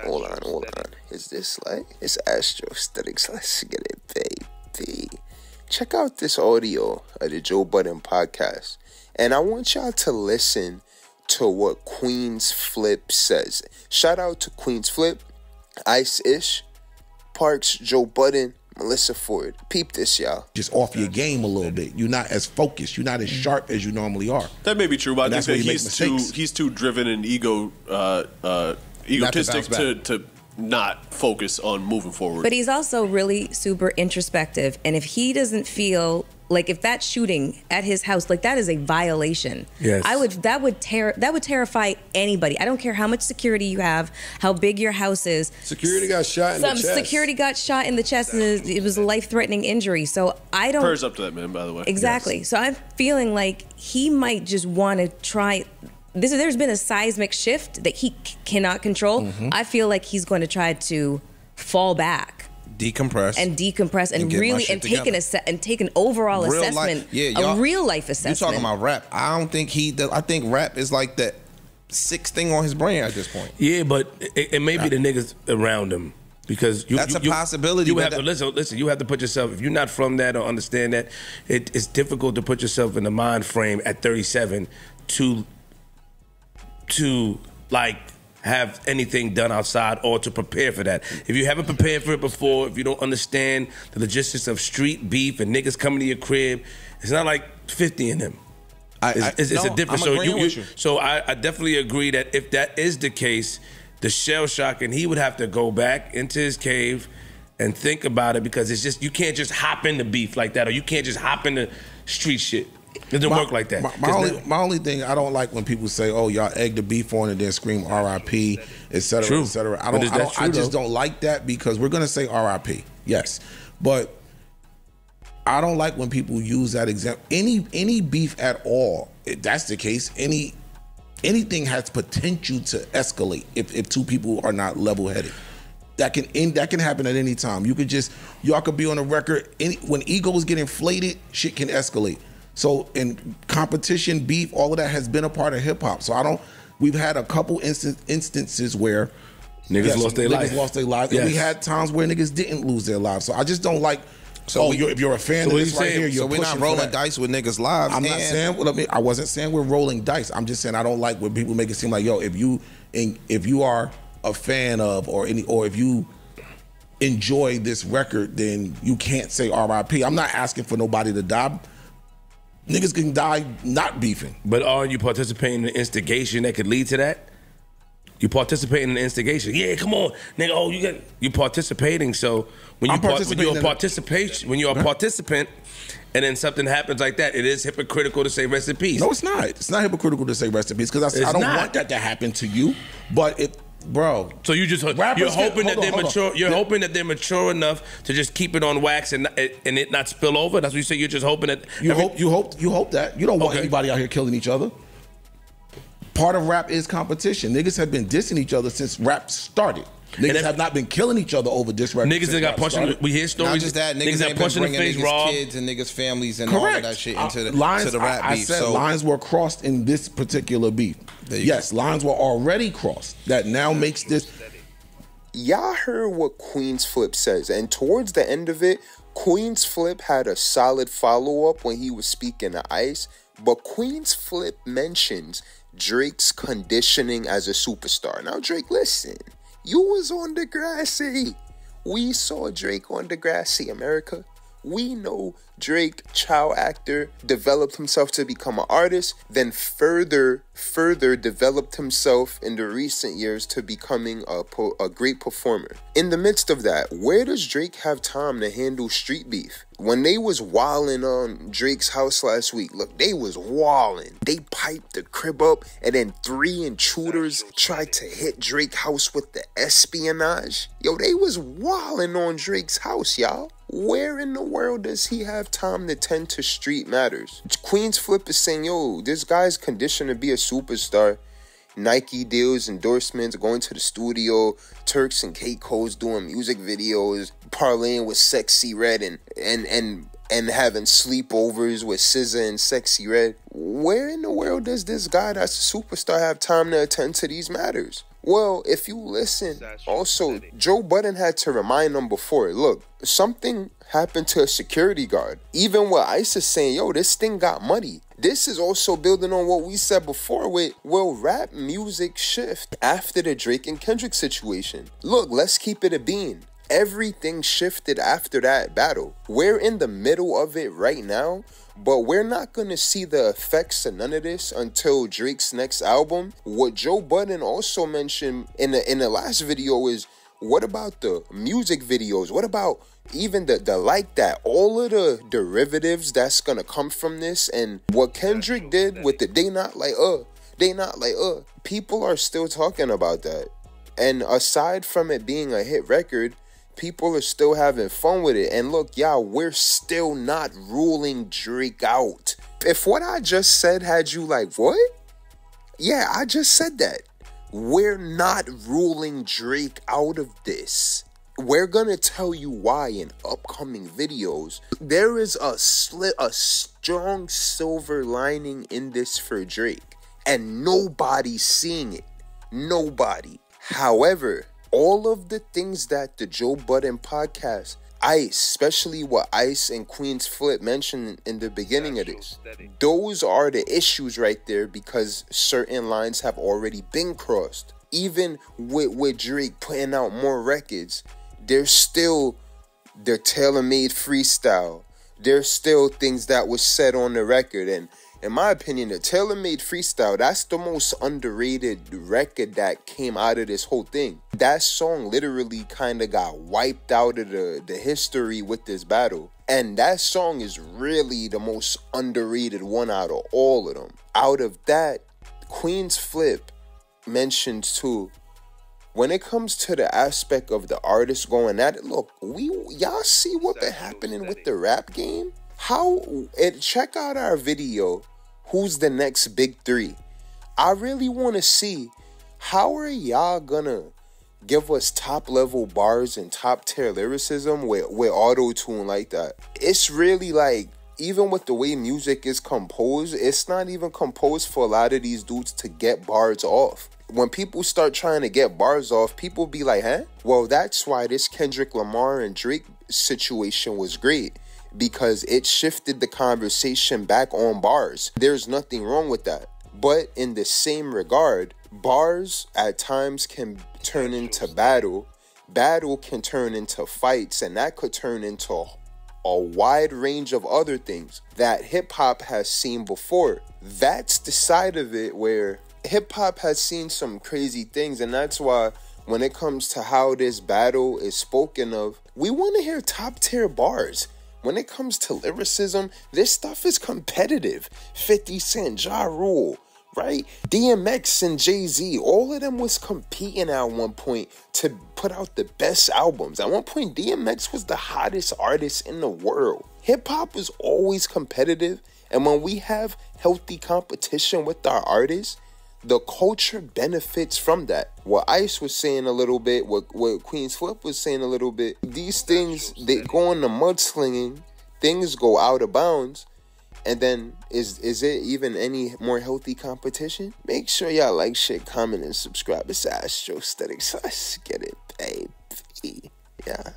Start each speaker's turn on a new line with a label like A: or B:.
A: hold on. Is this like, it's Astrosthetics? Let's get it, baby. Check out this audio of the Joe Budden Podcast. And I want y'all to listen to what Queen's Flip says. Shout out to Queen's Flip, Ice-Ish, Parks, Joe Budden, Melissa Ford. Peep this, y'all.
B: Just off your game a little bit. You're not as focused. You're not as sharp as you normally are.
C: That may be true, but I think that he's too driven and egotistic to not focus on moving forward.
D: But he's also really super introspective, and if he doesn't feel like, if that shooting at his house, like, that is a violation.
E: Yes.
D: That would terrify anybody. I don't care how much security you have, how big your house is.
E: Security got shot in the chest.
D: Security got shot in the chest, and it was a life-threatening injury. So I don't.
C: Prayers up to that man, by the way.
D: Exactly. Yes. So I'm feeling like he might just want to try. There's been a seismic shift that he cannot control. Mm-hmm. I feel like he's going to try to fall back.
F: Decompress
D: and really take an overall real assessment, a real life assessment.
F: You're talking about rap. I don't think he does. I think rap is like that sixth thing on his brain at this point.
E: Yeah, but it may be the niggas around him, because
F: that's a possibility.
E: You have to listen. You have to put yourself. If you're not from that or understand that, it's difficult to put yourself in the mind frame at 37 to like have anything done outside or to prepare for that. If you haven't prepared for it before, if you don't understand the logistics of street beef and niggas coming to your crib, it's not like 50 in them. It's a difference. So I definitely agree that if that is the case, the shell shock, and he would have to go back into his cave and think about it, because it's just, you can't just hop into beef like that, or you can't just hop into street shit. It doesn't work like that.
B: My only thing, I don't like when people say, "Oh, y'all egg the beef on and then scream R.I.P., etc., etc." I just don't like that, because we're gonna say R.I.P. Yes, but I don't like when people use that example. Any beef at all, if that's the case, anything has potential to escalate if two people are not level-headed. That can happen at any time. Y'all could be on a record. When egos get inflated, shit can escalate. So in competition, beef, all of that has been a part of hip hop. So we've had a couple instances where
E: niggas lost their life.
B: Yes. And we had times where niggas didn't lose their lives. So I just don't like, if you're a fan of this right here, you're
F: we're not rolling dice with niggas' lives.
B: I'm not saying what I mean. I wasn't saying we're rolling dice. I'm just saying I don't like when people make it seem like, yo, if you are a fan of or if you enjoy this record, then you can't say R.I.P. I'm not asking for nobody to die. Niggas can die not beefing.
E: But are you participating in instigation that could lead to that? You participating in the instigation. Yeah, come on, nigga. You participating. So when you're a participant, and then something happens like that, it is hypocritical to say rest in peace.
B: No, it's not. It's not hypocritical to say rest in peace, because I don't want that to happen to you. But bro.
E: So you're hoping that they're mature. You're hoping that they're mature enough to just keep it on wax and it not spill over. That's what you say. You're just hoping that
B: you hope that you don't want anybody out here killing each other. Part of rap is competition. Niggas have been dissing each other since rap started. Niggas have not been killing each other over this record.
E: Niggas that got punched. We hear stories.
F: Not just that, niggas ain't been bringing niggas' kids and niggas' families and all of that shit into the rap beef.
B: I said lines were crossed in this particular beef. Yes, lines were already crossed. That now makes this.
A: Y'all heard what Queen's Flip says, and towards the end of it, Queen's Flip had a solid follow-up when he was speaking to Ice, but Queen's Flip mentions Drake's conditioning as a superstar. Now, Drake, listen. You was on Degrassi. We saw Drake on Degrassi, America. We know Drake, child actor, developed himself to become an artist, then further developed himself in the recent years to becoming a great performer. In the midst of that, where does Drake have time to handle street beef? When they was wilding on Drake's house last week, look, they was wilding. They piped the crib up, and then 3 intruders tried to hit Drake's house with the espionage. Yo, they was wilding on Drake's house, y'all. Where in the world does he have time to tend to street matters? Queen's Flip is saying, yo, this guy's conditioned to be a superstar. Nike deals, endorsements, going to the studio, Turks and Caicos doing music videos, parlaying with Sexy Red and having sleepovers with SZA and Sexy Red. Where in the world does this guy that's a superstar have time to attend to these matters? Well, if you listen, also, Joe Budden had to remind them before, look, something happened to a security guard. Even what Ice is saying, yo, this thing got muddy. This is also building on what we said before with, will rap music shift after the Drake and Kendrick situation? Look, let's keep it a bean. Everything shifted after that battle. We're in the middle of it right now, but we're not going to see the effects of none of this until Drake's next album. What Joe Budden also mentioned in the last video is, what about the music videos? What about even the like that? All of the derivatives that's going to come from this, and what Kendrick did with the they not like, people are still talking about that. And aside from it being a hit record, people are still having fun with it. And look, y'all, we're still not ruling Drake out. If what I just said had you like, what? Yeah, I just said that. We're not ruling Drake out of this. We're gonna tell you why in upcoming videos. There is a strong silver lining in this for Drake, and nobody's seeing it. Nobody. However, all of the things that the Joe Budden podcast, Ice, especially what Ice and Queen's Flip mentioned in the beginning of this, those are the issues right there, because certain lines have already been crossed. Even with Drake putting out more records, there's still the tailor-made freestyle. There's still things that was said on the record, and in my opinion, the tailor-made freestyle, that's the most underrated record that came out of this whole thing. That song literally kind of got wiped out of the history with this battle. And that song is really the most underrated one out of all of them. Out of that, Queen's Flip mentioned too, when it comes to the aspect of the artist going at it, look, y'all see what been happening with the rap game? Check out our video, Who's the Next Big Three? I really want to see, how are y'all gonna give us top level bars and top tier lyricism with auto-tune like that? It's really like, even with the way music is composed, it's not even composed for a lot of these dudes to get bars off. When people start trying to get bars off, people be like, huh? Well, that's why this Kendrick Lamar and Drake situation was great, because it shifted the conversation back on bars. There's nothing wrong with that. But in the same regard, bars at times can turn into battle. Battle can turn into fights, and that could turn into a wide range of other things that hip-hop has seen before. That's the side of it where hip-hop has seen some crazy things, and that's why when it comes to how this battle is spoken of, we want to hear top-tier bars. When it comes to lyricism, this stuff is competitive. 50 Cent, Ja Rule, right? DMX and Jay-Z, all of them was competing at one point to put out the best albums. At one point, DMX was the hottest artist in the world. Hip-hop is always competitive, and when we have healthy competition with our artists, the culture benefits from that. What Ice was saying a little bit, what Queen's Flip was saying a little bit, these things, they go into mudslinging, things go out of bounds, and then is it even any more healthy competition? Make sure y'all like, share, comment, and subscribe. It's Astro Aesthetics. Let's get it, baby. Yeah.